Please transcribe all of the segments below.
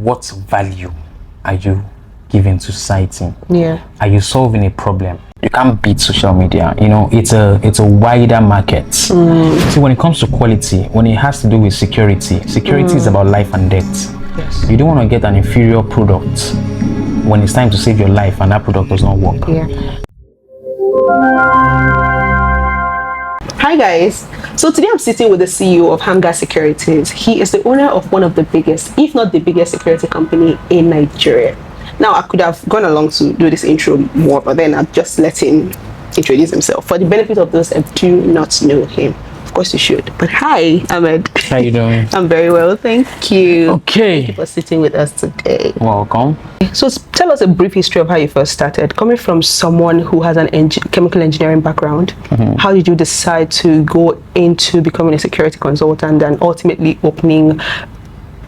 what value are you giving to society? Yeah. Are you solving a problem? You can't beat social media. It's a wider market. See, when it comes to quality, when it has to do with security is about life and death. Yes. You don't want to get an inferior product when it's time to save your life and that product does not work. Yeah. Hi guys, so today I'm sitting with the CEO of HAMGAD Securities. He is the owner of one of the biggest, if not the biggest, security company in Nigeria. Now, I could have gone along to do this intro more, but then I'll just let him introduce himself for the benefit of those that do not know him. Of course you should. But hi, Ahmed. How you doing? I'm very well, thank you. Okay. Thank you for sitting with us today. Welcome. So tell us a brief history of how you first started. Coming from someone who has an chemical engineering background, how did you decide to go into becoming a security consultant and ultimately opening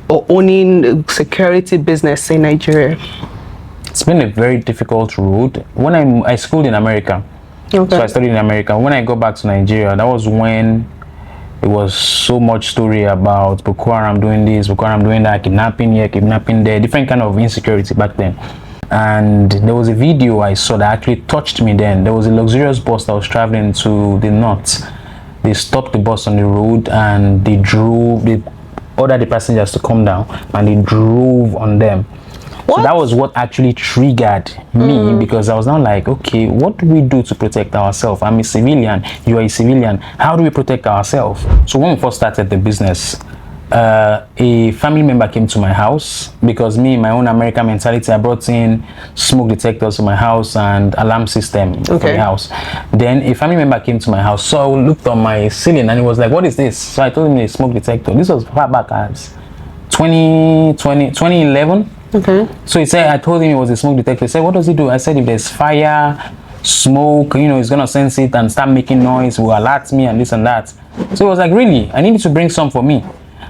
or owning a security business in Nigeria? It's been a very difficult road. When I schooled in America, so I studied in America. When I go back to Nigeria, that was when it was so much story about Boko Haram doing this, Boko Haram doing that, kidnapping here, kidnapping there, different kind of insecurity back then. And there was a video I saw that actually touched me then. There was a luxurious bus that was traveling to the north. They stopped the bus on the road and they ordered the passengers to come down and they drove on them. So that was what actually triggered me, because I was now like, okay, what do we do to protect ourselves? I'm a civilian, you are a civilian. How do we protect ourselves? So when we first started the business, a family member came to my house, because me, my own American mentality, I brought in smoke detectors to my house and alarm system for the house. Then a family member came to my house, so I looked on my ceiling and he was like, what is this? So I told him a smoke detector. This was far back as 2011. So he said, I told him it was a smoke detector. He said, what does it do? I said, if there's fire, smoke, it's gonna sense it and start making noise, will alert me and this and that. So he was like, really? I needed to bring some for me.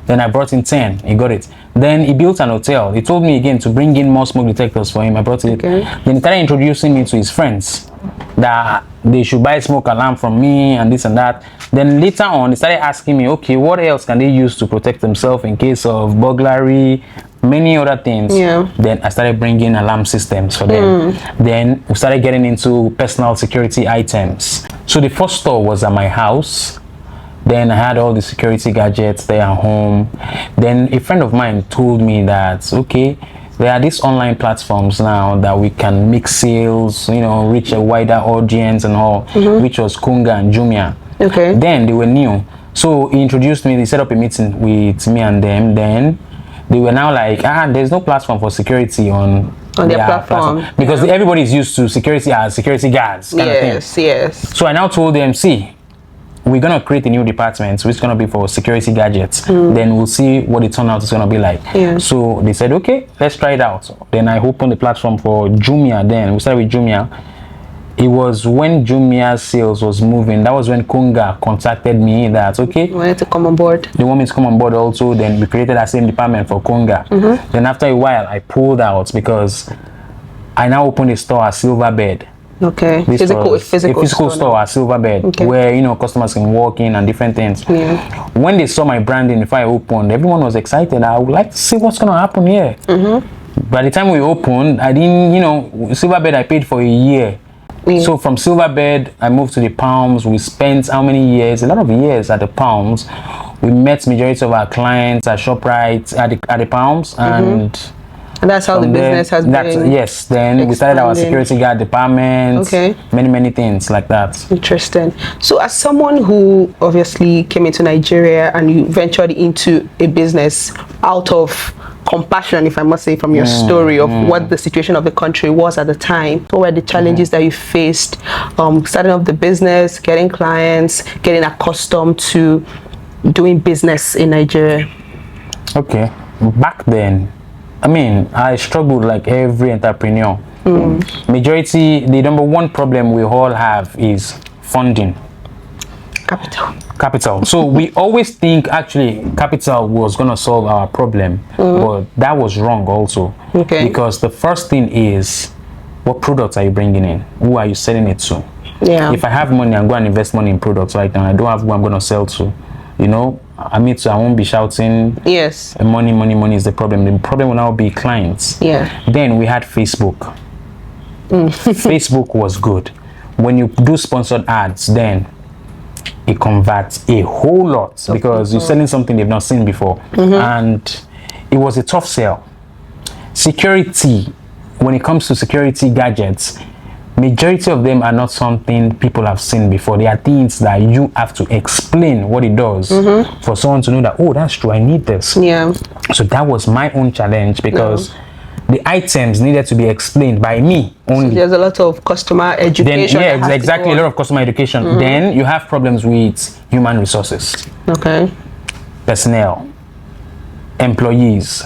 Then I brought in 10. He got it. Then he built an hotel. He told me again to bring in more smoke detectors for him. I brought it. Then he started introducing me to his friends that they should buy smoke alarm from me and this and that. Then later on, they started asking me, okay, what else can they use to protect themselves in case of burglary, many other things. Then I started bringing alarm systems for them. Then we started getting into personal security items. So the first store was at my house. Then I had all the security gadgets there at home. Then a friend of mine told me that, okay, there are these online platforms now that we can make sales, reach a wider audience and all, which was Hungar and Jumia. Then they were new. So he introduced me, they set up a meeting with me and them. Then they were now like, there's no platform for security on their platform. Because everybody's used to security as security guards kind of thing. So I now told them, see, we're gonna create a new department which is gonna be for security gadgets. Then we'll see what the turnout is gonna be like. So they said, okay, let's try it out. Then I opened the platform for Jumia. Then we started with Jumia. It was when Jumia's sales was moving. That was when Hungar contacted me that, okay, you wanted to come on board. They want me to come on board also. Then we created that same department for Hungar. Then after a while, I pulled out because I now opened a store at Silverbed. Physical store at Silverbed, where customers can walk in and different things. When they saw my branding before I opened, everyone was excited. I would like to see what's gonna happen here. By the time we opened, I didn't, Silverbed I paid for a year. So from Silverbed, I moved to the Palms. We spent how many years? A lot of years at the Palms. We met majority of our clients at ShopRite at the Palms, and that's how the business has been. Yes, then we started our security guard department. Many things like that. Interesting. So as someone who obviously came into Nigeria and you ventured into a business out of compassion, if I must say, from your story of what the situation of the country was at the time, what were the challenges that you faced starting up the business, getting clients, getting accustomed to doing business in Nigeria? Okay, back then, I struggled like every entrepreneur. The number one problem we all have is funding. Capital. So we always think actually capital was going to solve our problem, but that was wrong also. Because the first thing is, what products are you bringing in? Who are you selling it to? If I have money, I'm going to invest money in products right now. I don't have who I'm going to sell to. I mean, so I won't be shouting. Yes. Money, money, money is the problem. The problem will now be clients. Yeah. Then we had Facebook. Facebook was good. When you do sponsored ads, then it converts a whole lot because you're selling something they've not seen before. And it was a tough sell. Security, when it comes to security gadgets, majority of them are not something people have seen before. They are things that you have to explain what it does for someone to know that, oh, that's true, I need this. Yeah. So that was my own challenge because the items needed to be explained by me only. So there's a lot of customer education. Then, yeah, exactly, a lot of customer education. Then you have problems with human resources. Okay. Personnel, employees.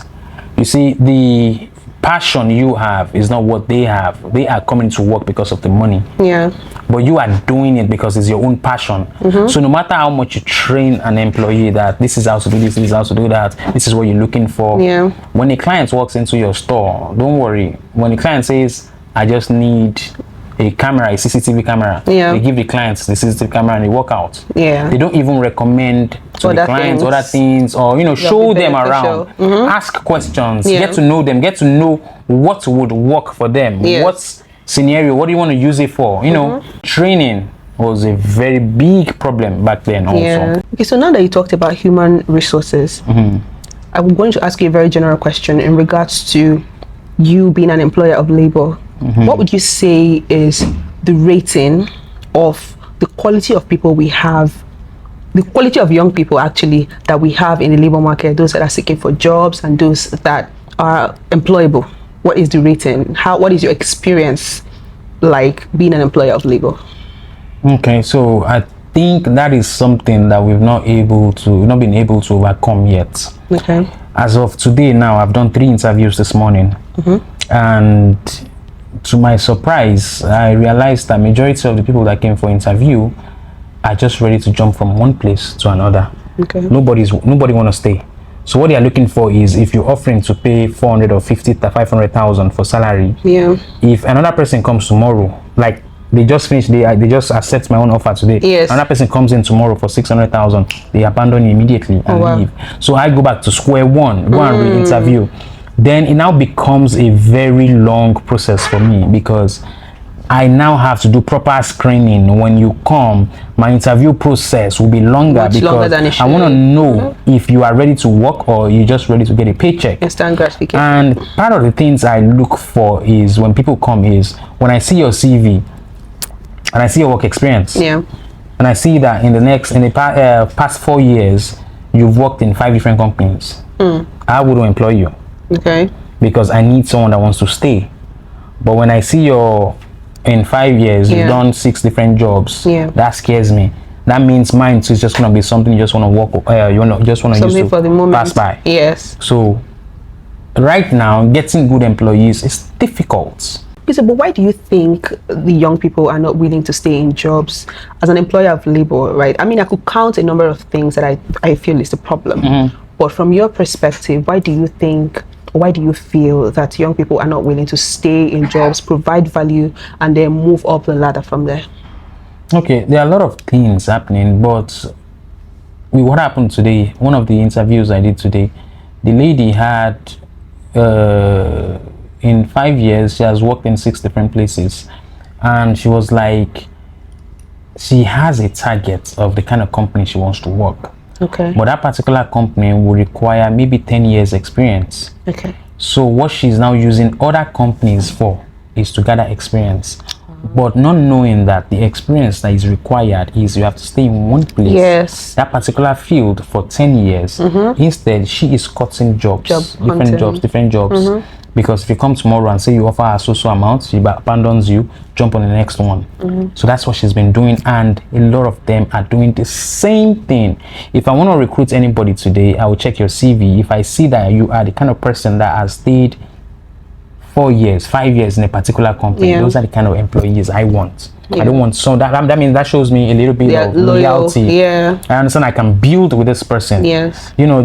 You see, the passion you have is not what they have. They are coming to work because of the money. Yeah. But you are doing it because it's your own passion. So no matter how much you train an employee that this is how to do this is how to do that, this is what you're looking for. Yeah. When a client walks into your store, don't worry. When the client says, I just need a camera, a CCTV camera, they give the clients the CCTV camera and they walk out. Yeah. They don't even recommend to the clients other things, or show them around, ask questions, get to know them, get to know what would work for them, what scenario, what do you want to use it for. Training was a very big problem back then also. Okay, so now that you talked about human resources, I'm going to ask you a very general question in regards to you being an employer of labor. What would you say is the rating of the quality of people we have, the quality of young people actually that we have in the labor market, those that are seeking for jobs and those that are employable? What is the rating? What is your experience like being an employer of labor? Okay, so I think that is something that we've not been able to overcome yet. Okay. As of today now, I've done 3 interviews this morning, and to my surprise, I realized that majority of the people that came for interview are just ready to jump from one place to another. Okay. Nobody want to stay. So what they are looking for is, if you're offering to pay 400 or 50 to 500,000 for salary, if another person comes tomorrow, like they just finished, they just accept my own offer today. Yes. Another person comes in tomorrow for 600,000, they abandon it immediately and leave. So I go back to square one, go and re-interview. Then it now becomes a very long process for me because I now have to do proper screening. When you come, my interview process will be longer because I want to know if you are ready to work or you're just ready to get a paycheck. And part of the things I look for is, when people come, is when I see your CV and I see your work experience, and I see that in the past 4 years you've worked in 5 different companies, I wouldn't employ you. Okay. Because I need someone that wants to stay. But when I see in 5 years you've done 6 different jobs, that scares me. That means mine is just gonna be something you just want to work, just want to use for the moment. Pass by. Yes. So right now, getting good employees is difficult. But why do you think the young people are not willing to stay in jobs as an employer of labor, right? I mean, I could count a number of things that I feel is the problem. But from your perspective, why do you feel that young people are not willing to stay in jobs, provide value, and then move up the ladder from there? Okay, there are a lot of things happening, but what happened today, one of the interviews I did today, the lady had, in 5 years, she has worked in 6 different places. And she was like, she has a target of the kind of company she wants to work. Okay. But that particular company will require maybe 10 years experience. Okay. So what she's now using other companies for is to gather experience. But not knowing that the experience that is required is you have to stay in one place, that particular field, for 10 years. Instead, she is cutting jobs, different jobs. Because if you come tomorrow and say you offer a so amount, she abandons you, jump on the next one. So that's what she's been doing, and a lot of them are doing the same thing. If I want to recruit anybody today, I will check your CV. If I see that you are the kind of person that has stayed 4 years, 5 years in a particular company, those are the kind of employees I want. I don't want, so that means that shows me a little bit of loyalty. I understand I can build with this person.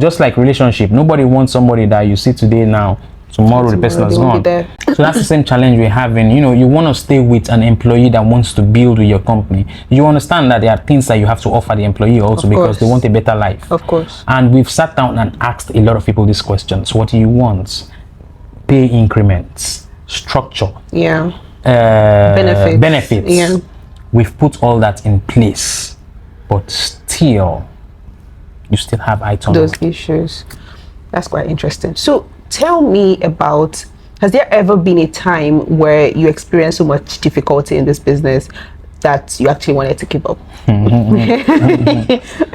Just like relationship, nobody wants somebody that you see today now, tomorrow the person has gone. So that's the same challenge we're having. You know, you want to stay with an employee that wants to build with your company. You understand that there are things that you have to offer the employee also, because they want a better life. Of course. And we've sat down and asked a lot of people these questions. What do you want? Pay increments, structure, benefits. Yeah. We've put all that in place, but still you still have those issues. That's quite interesting. So tell me about, has there ever been a time where you experienced so much difficulty in this business that you actually wanted to give up?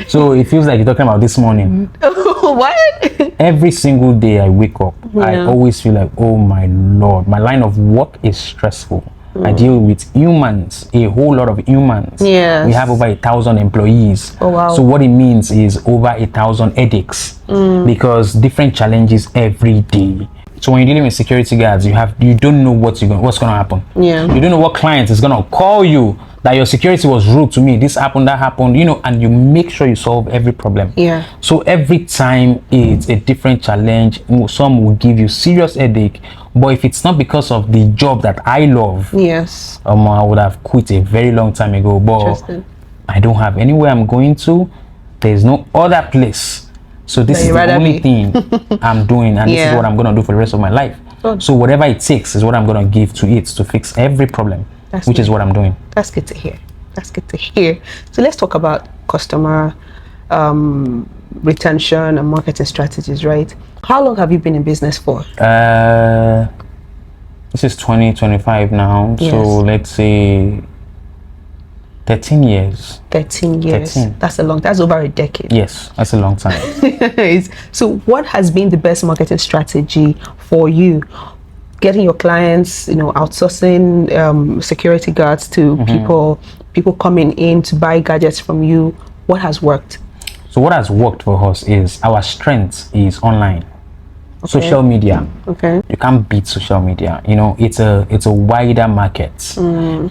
So it feels like you're talking about this morning. What? Every single day I wake up, I always feel like, oh my Lord, my line of work is stressful. I deal with humans, a whole lot of humans. Yes. We have over 1,000 employees. Oh, wow. So what it means is over 1,000 headaches, because different challenges every day. So when you're dealing with security guards, you don't know what's gonna happen. Yeah. You don't know what client is gonna call you that your security was rude to me. This happened, that happened. You know, and you make sure you solve every problem. Yeah. So every time it's a different challenge. Some will give you serious headache, but if it's not because of the job that I love, yes, I would have quit a very long time ago. But I don't have anywhere I'm going to. There's no other place. So this is the only thing I'm doing, and this is what I'm gonna do for the rest of my life. So whatever it takes is what I'm gonna give to it to fix every problem, which is what I'm doing. That's good to hear. That's good to hear. So let's talk about customer retention and marketing strategies, right? How long have you been in business for? This is 2025 now. Yes. So let's say 13 years. 13 years. 13. That's over a decade. Yes, that's a long time. So what has been the best marketing strategy for you? Getting your clients, you know, outsourcing security guards to people coming in to buy gadgets from you. What has worked? So what has worked for us is our strength is online. Social media. You can't beat social media. You know, it's a wider market.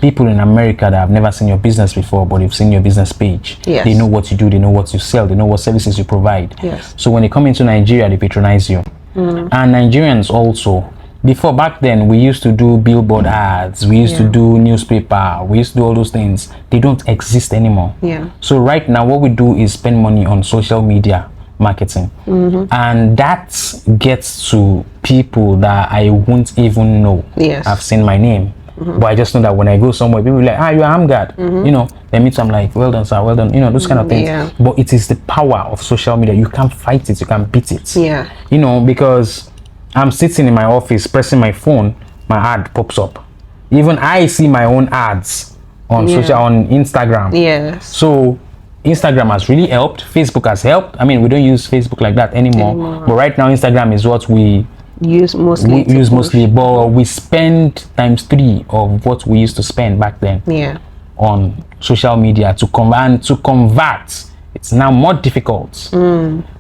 People in America that have never seen your business before, but they've seen your business page. They know what you do, they know what you sell, they know what services you provide. So when they come into Nigeria, they patronize you. And Nigerians also, before, back then, we used to do billboard ads, we used to do newspaper, we used to do all those things. They don't exist anymore. So right now what we do is spend money on social media marketing, and that gets to people that I won't even know. I've seen my name, but I just know that when I go somewhere, people are like, you're HAMGAD. You know, they meet, I'm like, well done sir, well done, you know, those kind of things. But it is the power of social media. You can't fight it, you can't beat it. You know, because I'm sitting in my office pressing my phone, my ad pops up. Even I see my own ads on on Instagram. So Instagram has really helped. Facebook has helped. I mean, we don't use Facebook like that anymore. But right now, Instagram is what we use mostly. But we spend ×3 of what we used to spend back then. On social media to convert. It's now more difficult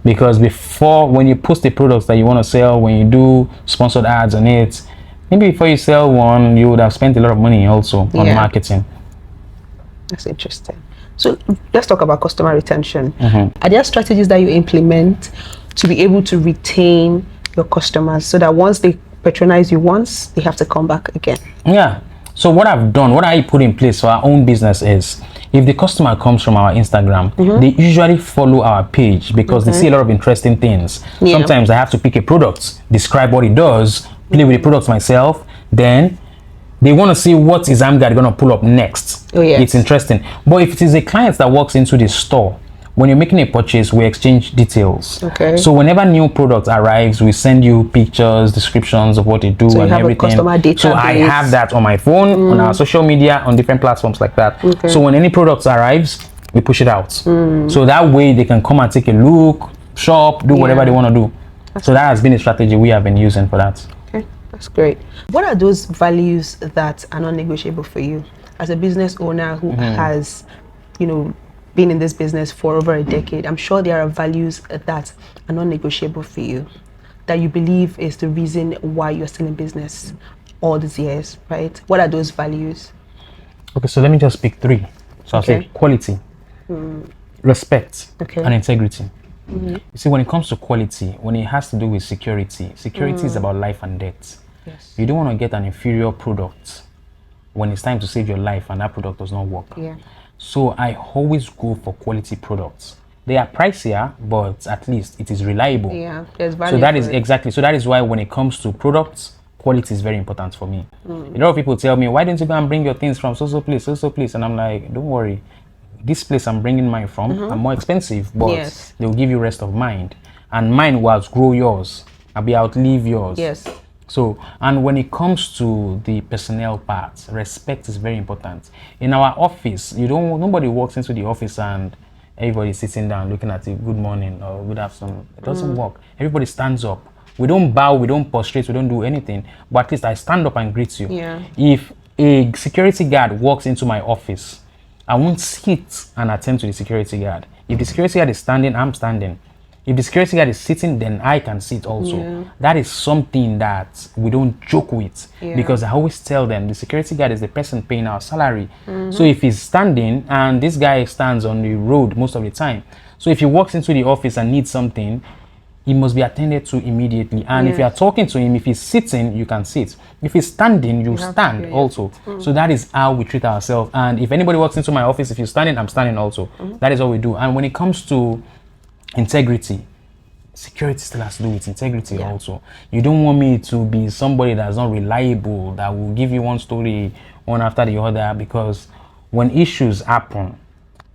because before, when you post the products that you want to sell, when you do sponsored ads on it, maybe before you sell one, you would have spent a lot of money also on marketing. That's interesting. So let's talk about customer retention. Are there strategies that you implement to be able to retain your customers so that once they patronize you once, they have to come back again? So what I've done, what I put in place for our own business is, if the customer comes from our Instagram, they usually follow our page because they see a lot of interesting things. Sometimes I have to pick a product, describe what it does, play with the products myself, then they want to see what is HAMGAD going to pull up next. It's interesting. But if it is a client that walks into the store, when you're making a purchase, we exchange details. So whenever new product arrives, we send you pictures, descriptions of what they do, and everything. So I have that on my phone, on our social media, on different platforms like that. So when any product arrives, we push it out. So that way they can come and take a look, shop, do whatever they want to do. So that has been a strategy we have been using for that. That's great. What are those values that are non-negotiable for you as a business owner who has, you know, been in this business for over a decade? I'm sure there are values that are non-negotiable for you, that you believe is the reason why you're still in business all these years, right? What are those values? Okay, so let me just pick 3. So I'll say quality, respect, and integrity. You see, when it comes to quality, when it has to do with security, security is about life and death. Yes. You don't want to get an inferior product when it's time to save your life and that product does not work. Yeah. So I always go for quality products. They are pricier, but at least it is reliable. Yeah, there's value. So that for is it. exactly. So that is why when it comes to products, quality is very important for me. A lot of people tell me, why don't you go and bring your things from so place? And I'm like, don't worry. This place I'm bringing mine from are more expensive, but Yes. they will give you rest of mind. And mine will outgrow yours. I'll be outlive yours. Yes. So, and when it comes to the personnel part, respect is very important. In our office, nobody walks into the office and everybody's sitting down looking at it, good morning or good afternoon. It doesn't work. Everybody stands up. We don't bow, we don't prostrate, we don't do anything. But at least I stand up and greet you. Yeah. If a security guard walks into my office, I won't sit and attend to the security guard. If the security guard is standing, I'm standing. If the security guard is sitting, then I can sit also. Yeah. That is something that we don't joke with, because I always tell them the security guard is the person paying our salary. So if he's standing, and this guy stands on the road most of the time, so if he walks into the office and needs something, he must be attended to immediately. And if you are talking to him, if he's sitting, you can sit. If he's standing, you stand also. So that is how we treat ourselves. And if anybody walks into my office, if you're standing, I'm standing also. That is what we do. And when it comes to integrity, security still has to do with integrity also. You don't want me to be somebody that's not reliable, that will give you one story one after the other, because when issues happen,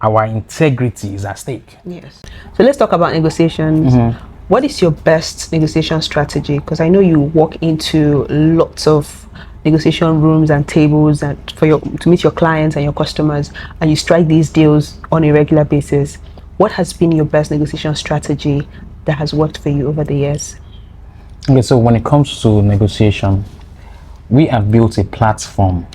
our integrity is at stake. Yes. So let's talk about negotiations. What is your best negotiation strategy? Because I know you walk into lots of negotiation rooms and tables and to meet your clients and your customers, and you strike these deals on a regular basis. What has been your best negotiation strategy that has worked for you over the years? Okay, so when it comes to negotiation, we have built a platform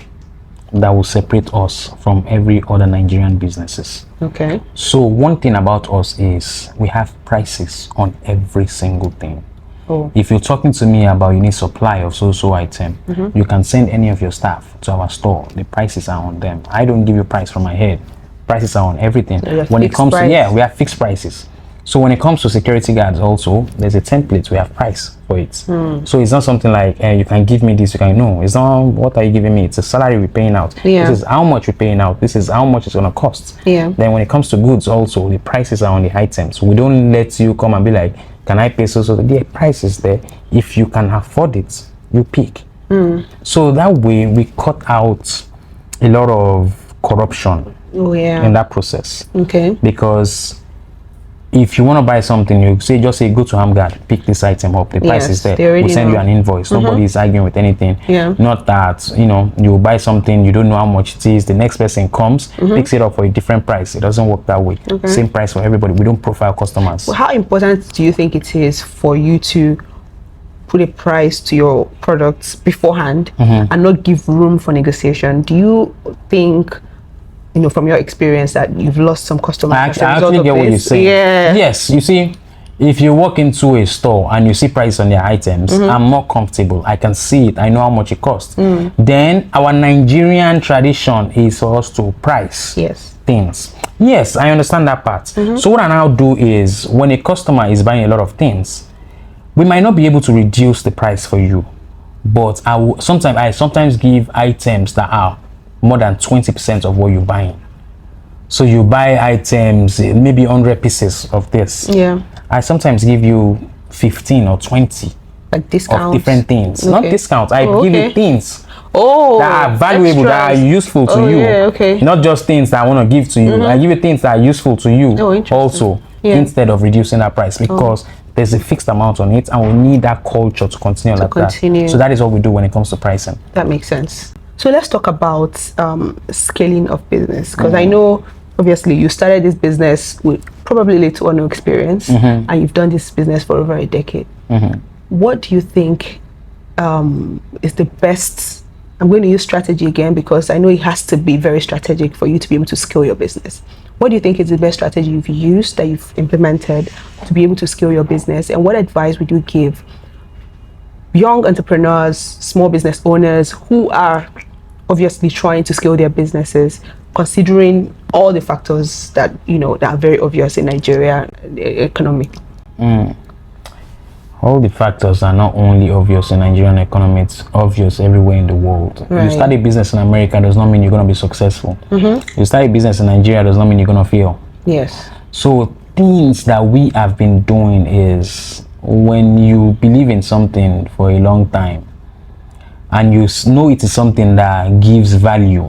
that will separate us from every other Nigerian businesses. Okay. So one thing about us is we have prices on every single thing. Oh. If you're talking to me about you need supply of so item, you can send any of your staff to our store. The prices are on them. I don't give you price from my head. Prices are on everything. So when it comes to we have fixed prices. So when it comes to security guards also, there's a template, we have price for it. So it's not something like, you can give me this, you can, no, it's not what are you giving me, it's a salary we're paying out. This is how much we're paying out, this is how much it's gonna cost. Then when it comes to goods also, the prices are on the items. We don't let you come and be like, can I pay so? The price is there. If you can afford it, you pick. So that way we cut out a lot of corruption in that process. Okay. Because if you want to buy something, you just say go to HAMGAD, pick this item up, the price is there, we'll send you an invoice. Nobody is arguing with anything. Not that you buy something, you don't know how much it is, the next person comes, picks it up for a different price. It doesn't work that way. Same price for everybody. We don't profile customers. Well, how important do you think it is for you to put a price to your products beforehand and not give room for negotiation? Do you think, from your experience, that you've lost some customers? I actually get what you're saying. Yes, you see, if you walk into a store and you see price on their items, I'm more comfortable. I can see it. I know how much it costs. Then our Nigerian tradition is for us to price things. Yes, I understand that part. So what I now do is, when a customer is buying a lot of things, we might not be able to reduce the price for you, but I sometimes give items that are more than 20% of what you're buying. So you buy items, maybe 100 pieces of this. I sometimes give you 15 or 20 like discounts of different things. Not discounts. I give you things that are valuable, that are useful to you. Not just things that I want to give to you. I give you things that are useful to you also, instead of reducing that price, because there's a fixed amount on it, and we need that culture to continue like that. So that is what we do when it comes to pricing. That makes sense. So let's talk about scaling of business, because I know obviously you started this business with probably little or no experience, and you've done this business for over a decade. What do you think is the best? I'm going to use strategy again, because I know it has to be very strategic for you to be able to scale your business. What do you think is the best strategy you've used, that you've implemented to be able to scale your business? And what advice would you give young entrepreneurs, small business owners who are obviously trying to scale their businesses considering all the factors that that are very obvious in Nigeria economy? All the factors are not only obvious in Nigerian economy, it's obvious everywhere in the world. Right. You start a business in America does not mean you're going to be successful. You start a business in Nigeria does not mean you're going to fail. Yes. So things that we have been doing is, when you believe in something for a long time and you know it is something that gives value,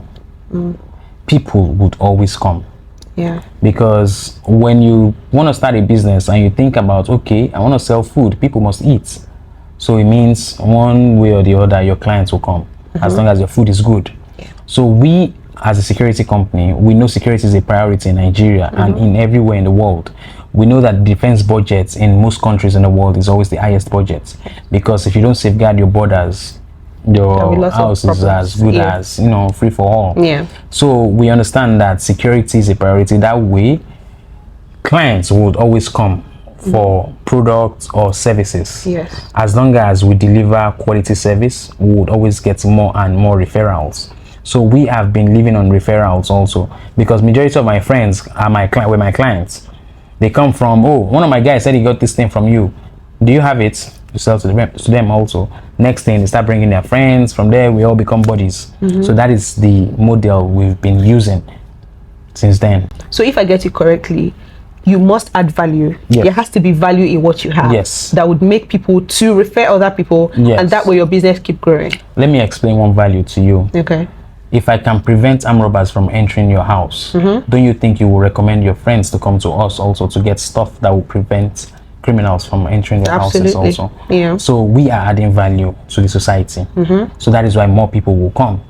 people would always come. Yeah. Because when you want to start a business and you think about, okay, I want to sell food, people must eat. So it means one way or the other, your clients will come, as long as your food is good. Yeah. So we, as a security company, we know security is a priority in Nigeria and in everywhere in the world. We know that defense budgets in most countries in the world is always the highest budget, because if you don't safeguard your borders, your house is as good as free for all. Yeah. So we understand that security is a priority. That way, clients would always come for products or services. Yes. As long as we deliver quality service, we would always get more and more referrals. So we have been living on referrals also, because majority of my friends are my clients. They come from, oh, one of my guys said he got this thing from you. Do you have it? You sell to them also. Next thing, they start bringing their friends. From there, we all become buddies. So that is the model we've been using since then. So if I get you correctly, you must add value. Yes. There has to be value in what you have. Yes. That would make people to refer other people. Yes. And that way your business keep growing. Let me explain one value to you. Okay. If I can prevent armed robbers from entering your house, don't you think you will recommend your friends to come to us also to get stuff that will prevent criminals from entering their houses also? Yeah. So we are adding value to the society. So that is why more people will come.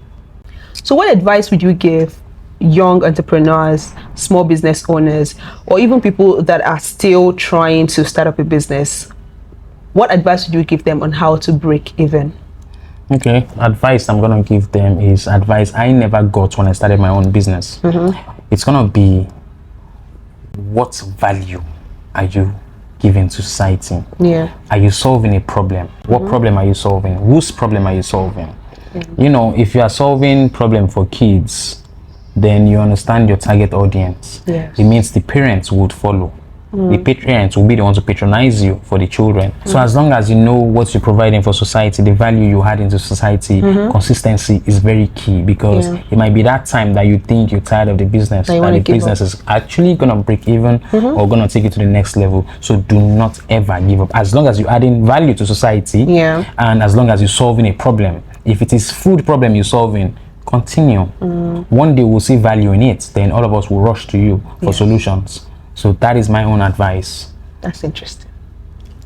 So what advice would you give young entrepreneurs, small business owners, or even people that are still trying to start up a business? What advice would you give them on how to break even? Okay, advice I'm gonna give them is advice I never got when I started my own business. It's gonna be, what value are you giving to society? Yeah. Are you solving a problem? What problem are you solving? Whose problem are you solving? If you are solving problem for kids, then you understand your target audience. Yes. It means the parents would follow. The parents will be the ones to patronize you for the children. So as long as you know what you're providing for society, the value you add into society, consistency is very key, because it might be that time that you think you're tired of the business, that the business is actually gonna break even or gonna take you to the next level. So do not ever give up. As long as you're adding value to society, and as long as you're solving a problem. If it is food problem you're solving, continue. One day we'll see value in it, then all of us will rush to you for solutions. So that is my own advice. That's interesting.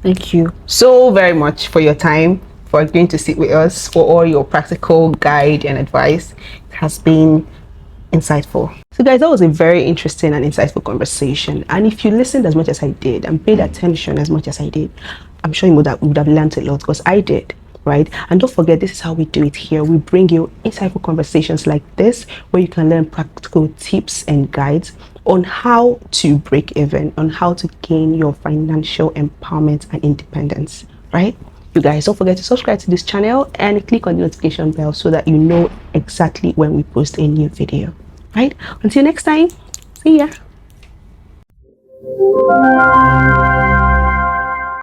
Thank you so very much for your time, for agreeing to sit with us, for all your practical guide and advice. It has been insightful. So guys, that was a very interesting and insightful conversation. And if you listened as much as I did and paid attention as much as I did, I'm sure you would have learned a lot, because I did. Right? And don't forget, this is how we do it here. We bring you insightful conversations like this, where you can learn practical tips and guides on how to break even, on how to gain your financial empowerment and independence. Right? You guys, don't forget to subscribe to this channel and click on the notification bell so that you know exactly when we post a new video. Right? Until next time, see ya.